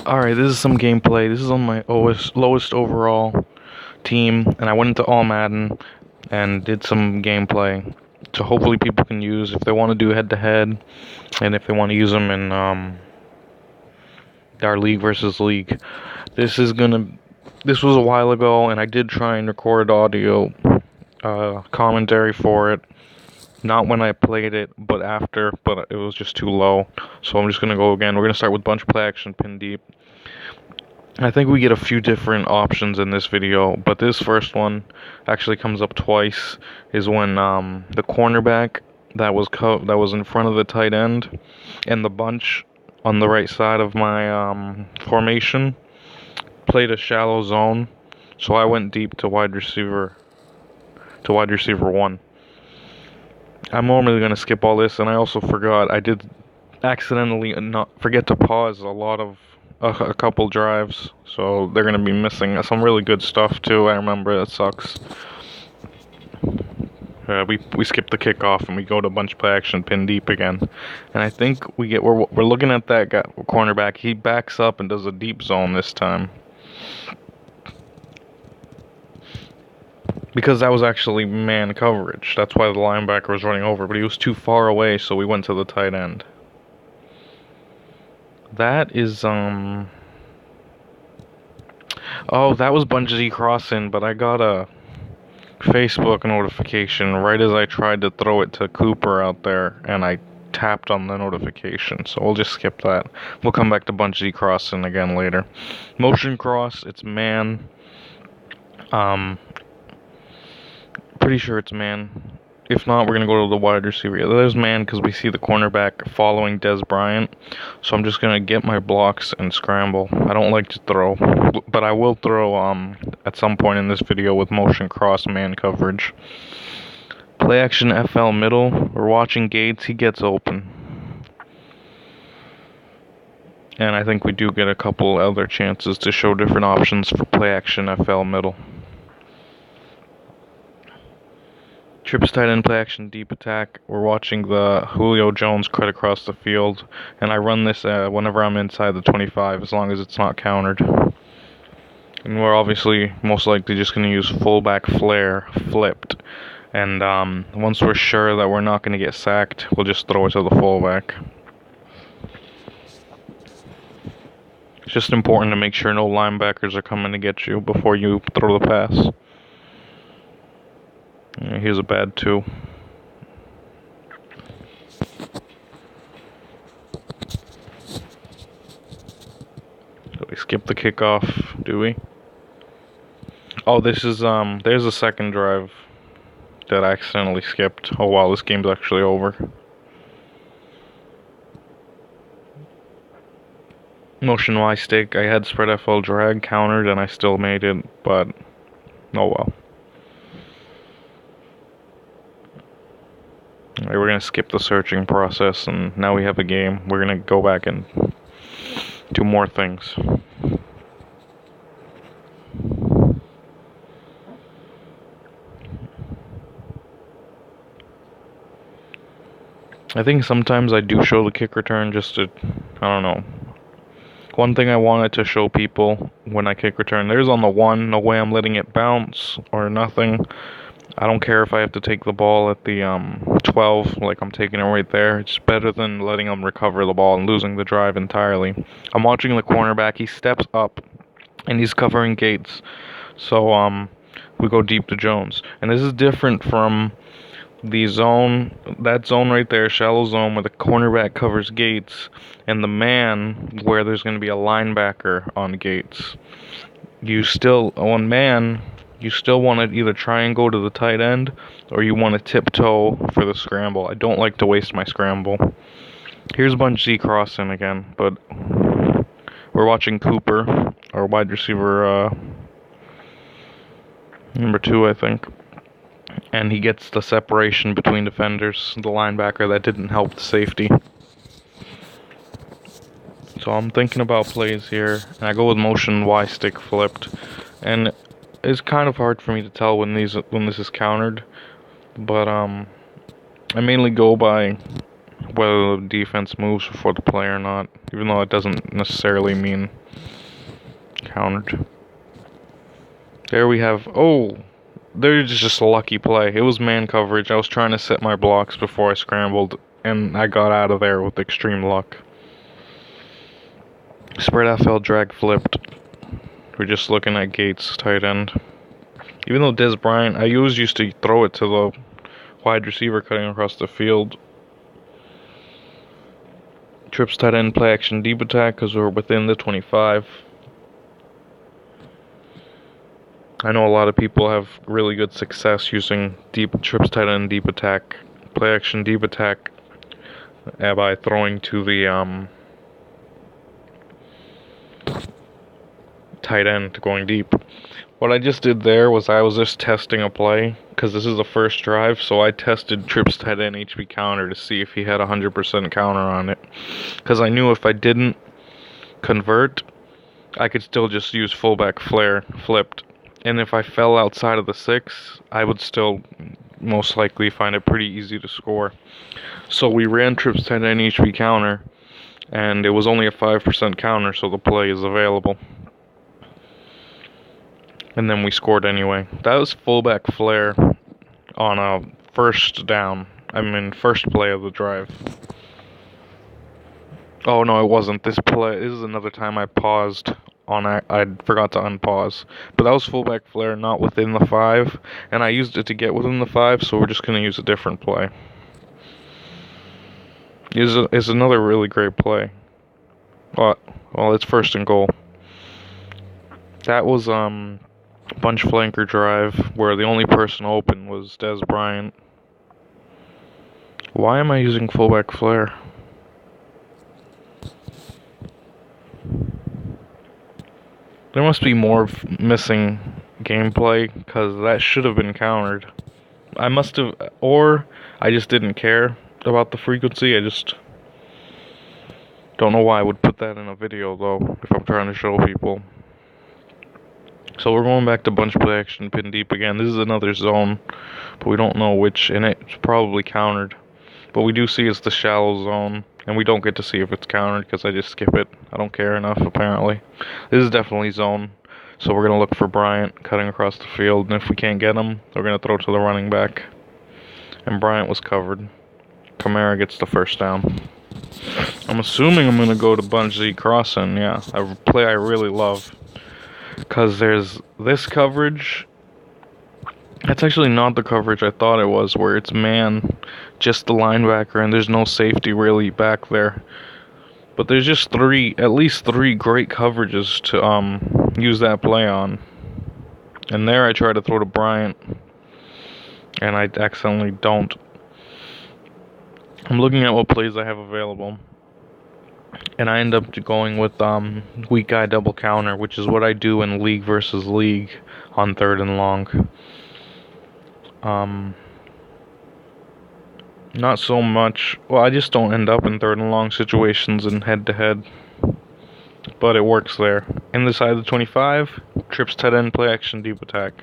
Alright, this is some gameplay. This is on my lowest overall team, and I went into all Madden and did some gameplay. So hopefully people can use if they want to do head-to-head, and if they want to use them in our league versus league. This was a while ago, and I did try and record audio commentary for it. Not when I played it, but after, but it was just too low. So I'm just going to go again. We're going to start with bunch play action pin deep. I think we get a few different options in this video, but this first one actually comes up twice, is when the cornerback that was in front of the tight end and the bunch on the right side of my formation played a shallow zone, so I went deep to wide receiver one. I'm normally going to skip all this, and I also forgot. I did accidentally not forget to pause a couple drives, so they're going to be missing some really good stuff too. I remember that sucks. We skip the kickoff and we go to bunch play action pin deep again, and I think we're looking at that guy, cornerback. He backs up and does a deep zone this time. Because that was actually man coverage. That's why the linebacker was running over, but he was too far away, so we went to the tight end. That is, oh, that was Bungie crossing, but I got a Facebook notification right as I tried to throw it to Cooper out there, and I tapped on the notification, so we'll just skip that. We'll come back to Bungie crossing again later. Motion cross, it's man. Pretty sure it's man. If not, we're going to go to the wide receiver. Yeah, there's man because we see the cornerback following Des Bryant. So I'm just going to get my blocks and scramble. I don't like to throw, but I will throw at some point in this video with motion cross man coverage. Play action FL middle. We're watching Gates. He gets open. And I think we do get a couple other chances to show different options for play action FL middle. Trips tight end play action deep attack. We're watching the Julio Jones cut across the field, and I run this whenever I'm inside the 25, as long as it's not countered. And we're obviously most likely just going to use fullback flare flipped, and once we're sure that we're not going to get sacked, we'll just throw it to the fullback. It's just important to make sure no linebackers are coming to get you before you throw the pass. Here's a bad 2. So we skip the kickoff, do we? Oh, this is, there's a second drive that I accidentally skipped. Oh wow, this game's actually over. Motion Y stick, I had spread FL drag countered and I still made it, but oh well. Alright, we're going to skip the searching process, and now we have a game. We're going to go back and do more things. I think sometimes I do show the kick return just to, I don't know. One thing I wanted to show people when I kick return, there's on the 1, no way I'm letting it bounce or nothing. I don't care if I have to take the ball at the 12, like I'm taking it right there. It's better than letting them recover the ball and losing the drive entirely. I'm watching the cornerback. He steps up, and he's covering Gates. So we go deep to Jones. And this is different from the zone, that zone right there, shallow zone, where the cornerback covers Gates, and the man where there's going to be a linebacker on Gates. On man, you still want to either try and go to the tight end, or you want to tiptoe for the scramble. I don't like to waste my scramble. Here's bunch Z crossing again, but we're watching Cooper, our wide receiver, number 2, I think. And he gets the separation between defenders, the linebacker that didn't help the safety. So I'm thinking about plays here, and I go with motion Y stick flipped, and it's kind of hard for me to tell when this is countered, but I mainly go by whether the defense moves before the play or not, even though it doesn't necessarily mean Countered. There we have, oh, there's just a lucky play. It was man coverage. I was trying to set my blocks before I scrambled, and I got out of there with extreme luck. Spread FL drag flipped. We're just looking at Gates, tight end. Even though Des Bryant, I always used to throw it to the wide receiver cutting across the field. Trips tight end play action deep attack because we're within the 25. I know a lot of people have really good success using deep trips tight end deep attack, play action deep attack by throwing to the tight end going deep. What I just did there was I was just testing a play because this is the first drive, so I tested trips tight end HP counter to see if he had 100% counter on it, because I knew if I didn't convert, I could still just use fullback flare flipped, and if I fell outside of the 6, I would still most likely find it pretty easy to score. So we ran trips tight end HP counter, and it was only a 5% counter, so the play is available. And then we scored anyway. That was fullback flare on a first down. First play of the drive. Oh no, it wasn't. This is another time I paused on. I forgot to unpause. But that was fullback flare, not within the 5, and I used it to get within the 5. So we're just gonna use a different play. Is another really great play. Well, it's first and goal. That was bunch flanker drive where the only person open was Des Bryant. Why am I using fullback flare? There must be more missing gameplay, because that should have been countered. I must have, or I just didn't care about the frequency. I just don't know why I would put that in a video though if I'm trying to show people. So we're going back to bunch play action pin deep again. This is another zone, but we don't know which, and it's probably countered. But we do see it's the shallow zone, and we don't get to see if it's countered because I just skip it. I don't care enough, apparently. This is definitely zone, so we're going to look for Bryant cutting across the field, and if we can't get him, we're going to throw to the running back. And Bryant was covered. Kamara gets the first down. I'm assuming I'm going to go to bunch Z crossing, yeah, a play I really love. Because there's this coverage. That's actually not the coverage I thought it was, where it's man, just the linebacker, and there's no safety really back there. But there's just at least three great coverages to use that play on. And there I try to throw to Bryant, and I accidentally don't. I'm looking at what plays I have available, and I end up going with weak guy double counter, which is what I do in league versus league on 3rd and long. Not so much. Well, I just don't end up in 3rd and long situations in head-to-head, but it works there. In the side of the 25, trips tight end play action deep attack.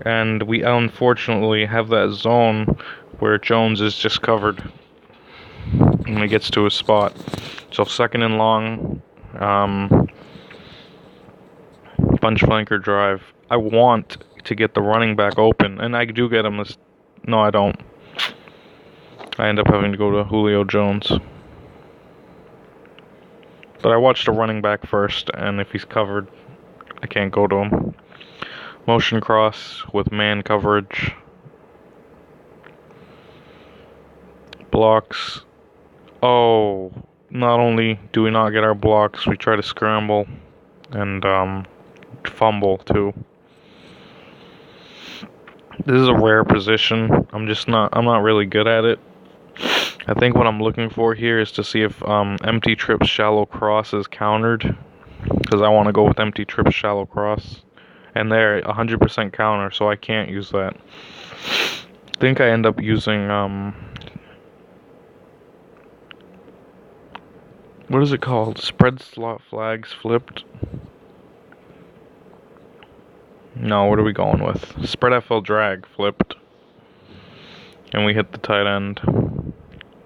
And we unfortunately have that zone where Jones is just covered when he gets to his spot. So 2nd and long, bunch flanker drive. I want to get the running back open, and I do get him this. No, I don't. I end up having to go to Julio Jones. But I watch the running back first, and if he's covered, I can't go to him. Motion cross with man coverage. Blocks. Oh, not only do we not get our blocks, we try to scramble and fumble too. This is a rare position. I'm not really good at it. I think what I'm looking for here is to see if empty trips shallow cross is countered, because I want to go with empty trips shallow cross. And they're 100% counter, so I can't use that. I think I end up using what is it called? Spread slot flags flipped? No, what are we going with? Spread FL drag flipped. And we hit the tight end.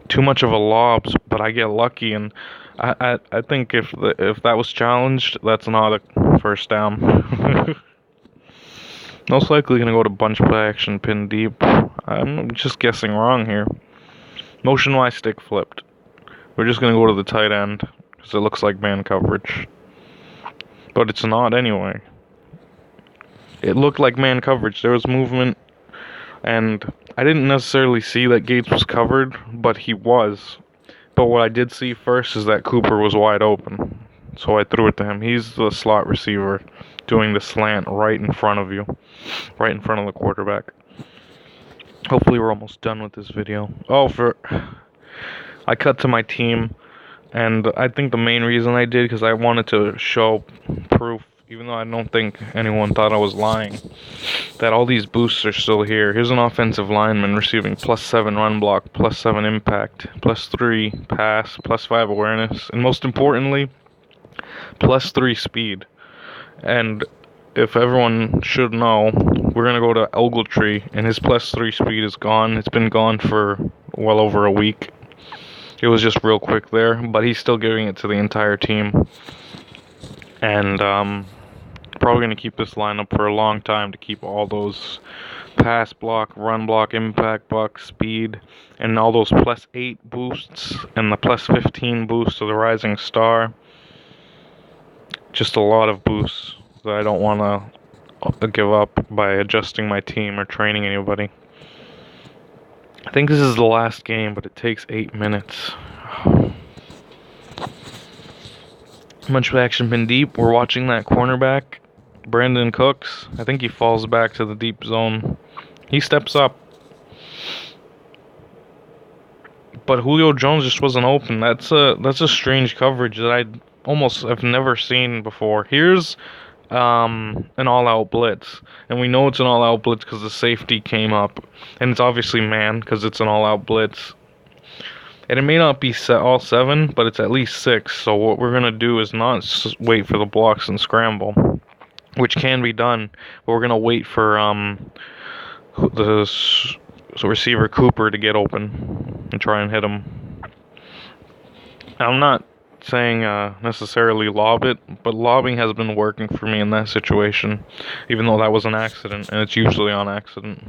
Too much of a lob, but I get lucky, and I think if that was challenged, that's not a first down. Most likely gonna go to bunch play action pin deep. I'm just guessing wrong here. Motion Y stick flipped. We're just gonna go to the tight end because it looks like man coverage, but it's not anyway. It looked like man coverage. There was movement, and I didn't necessarily see that Gates was covered, but he was. But what I did see first is that Cooper was wide open, so I threw it to him. He's the slot receiver doing the slant right in front of you, right in front of the quarterback. Hopefully we're almost done with this video. I cut to my team, and I think the main reason I did, because I wanted to show proof, even though I don't think anyone thought I was lying, that all these boosts are still here. Here's an offensive lineman receiving +7 run block, +7 impact, +3 pass, +5 awareness, and most importantly, +3 speed. And if everyone should know, we're going to go to Ogletree, and his +3 speed is gone. It's been gone for well over a week. It was just real quick there, but he's still giving it to the entire team. And probably going to keep this lineup for a long time to keep all those pass block, run block, impact block, speed, and all those +8 boosts and the +15 boost to the Rising Star. Just a lot of boosts that I don't want to give up by adjusting my team or training anybody. I think this is the last game, but it takes 8 minutes. Much action been deep. We're watching that cornerback, Brandon Cooks. I think he falls back to the deep zone. He steps up. But Julio Jones just wasn't open. That's a strange coverage that I almost have never seen before. Here's an all-out blitz, and we know it's an all-out blitz because the safety came up, and it's obviously man because it's an all-out blitz. And it may not be all 7, but it's at least 6. So what we're gonna do is not wait for the blocks and scramble, which can be done, but we're gonna wait for the receiver Cooper to get open and try and hit him. I'm not saying necessarily lob it, but lobbing has been working for me in that situation, even though that was an accident, and it's usually on accident.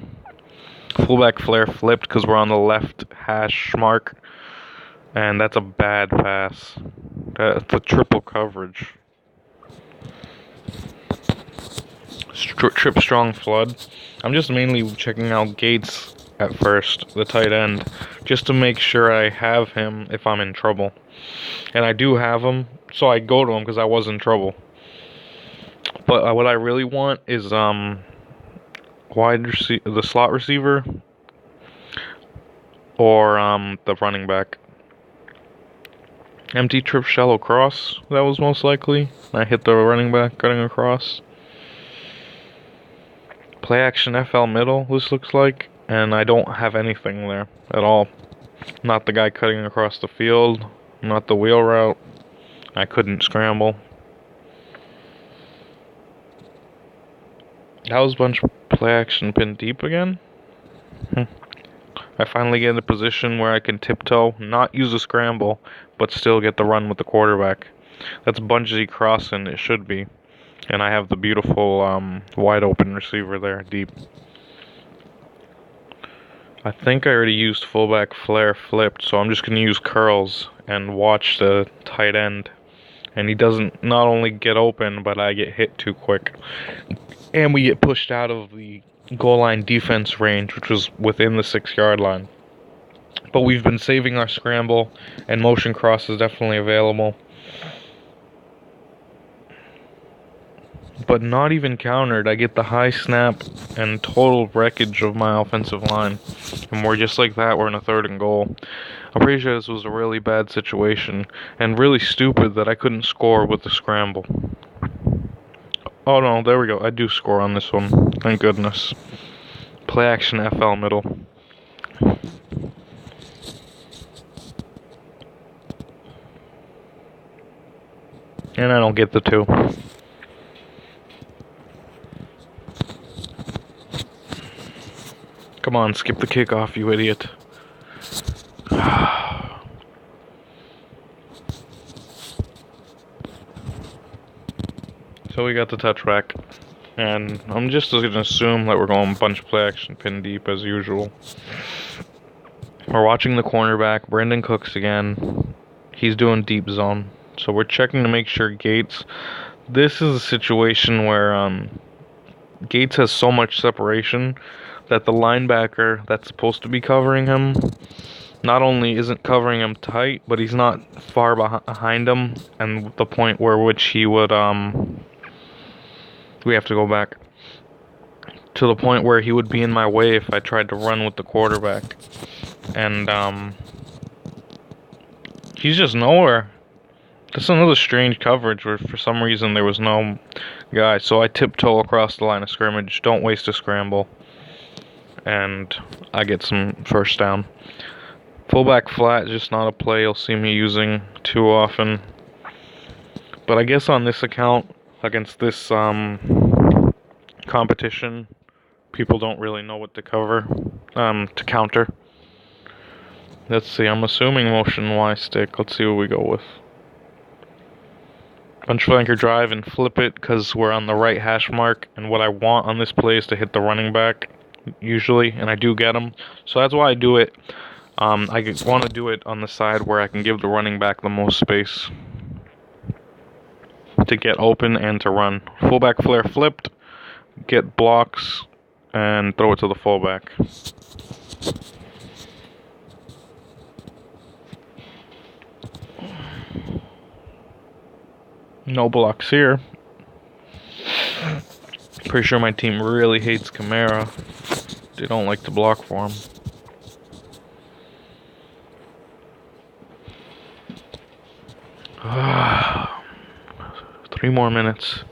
Fullback flare flipped because we're on the left hash mark, and that's a bad pass. That's a triple coverage. Trip strong flood. I'm just mainly checking out Gates at first, the tight end, just to make sure I have him if I'm in trouble. And I do have him, so I go to him because I was in trouble. But what I really want is the slot receiver or the running back. Empty trip shallow cross, that was most likely. I hit the running back cutting across. Play action FL middle, this looks like, and I don't have anything there at all. Not the guy cutting across the field, not the wheel route. I couldn't scramble. That was a bunch of play action pin deep again. I finally get in a position where I can tiptoe, not use a scramble, but still get the run with the quarterback. That's Bungie crossing, it should be. And I have the beautiful wide open receiver there, deep. I think I already used fullback flare flipped, so I'm just going to use curls and watch the tight end. And he doesn't not only get open, but I get hit too quick. And we get pushed out of the goal line defense range, which was within the 6-yard line. But we've been saving our scramble, and motion cross is definitely available. But not even countered. I get the high snap and total wreckage of my offensive line. And we're just like that, we're in a 3rd and goal. I'm pretty sure this was a really bad situation, and really stupid that I couldn't score with the scramble. Oh no, there we go. I do score on this one. Thank goodness. Play action FL middle. And I don't get the 2. Come on, skip the kickoff, you idiot. So we got the touchback. And I'm just going to assume that we're going bunch play action pin deep as usual. We're watching the cornerback, Brandon Cooks again. He's doing deep zone. So we're checking to make sure Gates... This is a situation where Gates has so much separation that the linebacker that's supposed to be covering him not only isn't covering him tight, but he's not far behind him, and the point where which he would we have to go back to the point where he would be in my way if I tried to run with the quarterback. And he's just nowhere. That's another strange coverage where for some reason there was no guy. So I tiptoe across the line of scrimmage, don't waste a scramble, and I get some first down. Fullback flat is just not a play you'll see me using too often. But I guess on this account, against this competition, people don't really know what to cover, to counter. Let's see, I'm assuming motion Y stick. Let's see what we go with. Bunch flanker drive and flip it because we're on the right hash mark, and what I want on this play is to hit the running back, usually, and I do get him. So that's why I do it. I want to do it on the side where I can give the running back the most space to get open and to run. Fullback flare flipped, get blocks, and throw it to the fullback. No blocks here. Pretty sure my team really hates Kamara. They don't like to block for him. Three more minutes.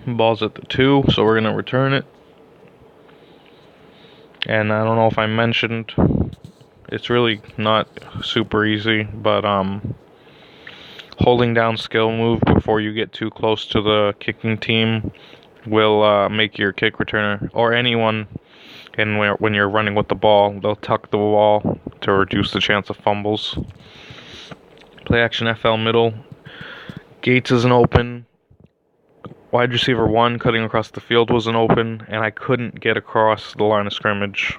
Ball's at the 2, so we're gonna return it. And I don't know if I mentioned, it's really not super easy, but holding down skill move before you get too close to the kicking team will make your kick returner, or anyone, and when you're running with the ball, they'll tuck the ball to reduce the chance of fumbles. Play action FL middle. Gates isn't open. Wide receiver 1 cutting across the field wasn't open, and I couldn't get across the line of scrimmage.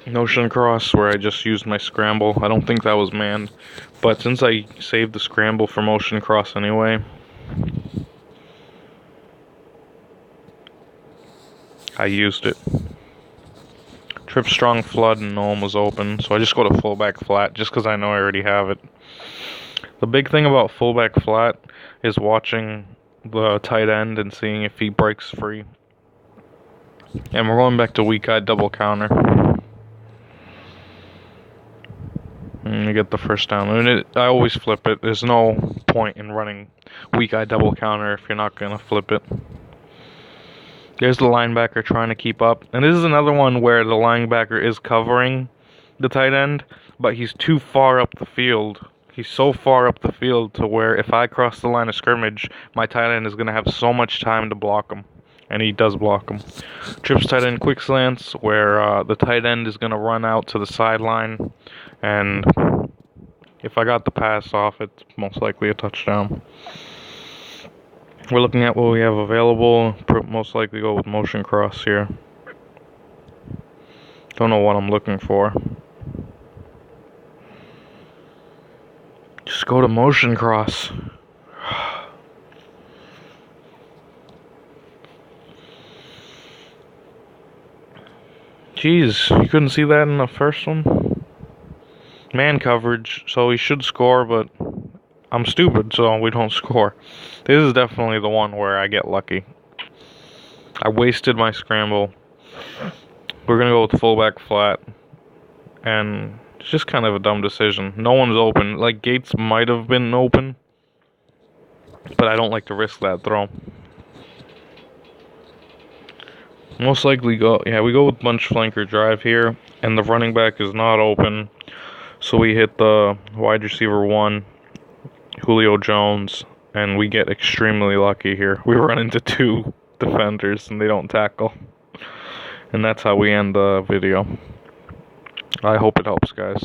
Notion cross where I just used my scramble. I don't think that was manned, but since I saved the scramble for motion cross anyway, I used it. Trip strong flood and no one was open, so I just go to fullback flat just because I know I already have it. The big thing about fullback flat is watching the tight end and seeing if he breaks free. And we're going back to weak eye double counter. And you get the first down. And I always flip it. There's no point in running weak eye double counter if you're not going to flip it. There's the linebacker trying to keep up. And this is another one where the linebacker is covering the tight end, but he's too far up the field. He's so far up the field to where if I cross the line of scrimmage, my tight end is going to have so much time to block him. And he does block him. Trips tight end quick slants, where the tight end is going to run out to the sideline. And if I got the pass off, it's most likely a touchdown. We're looking at what we have available. Most likely go with motion cross here. Don't know what I'm looking for. Just go to motion cross. Jeez, you couldn't see that in the first one? Man coverage, so he should score, but I'm stupid, so we don't score. This is definitely the one where I get lucky. I wasted my scramble. We're going to go with fullback flat. And it's just kind of a dumb decision. No one's open. Like, Gates might have been open, but I don't like to risk that throw. Most likely we go with bunch flanker drive here, and the running back is not open. So we hit the wide receiver 1, Julio Jones, and we get extremely lucky here. We run into 2 defenders and they don't tackle. And that's how we end the video. I hope it helps, guys.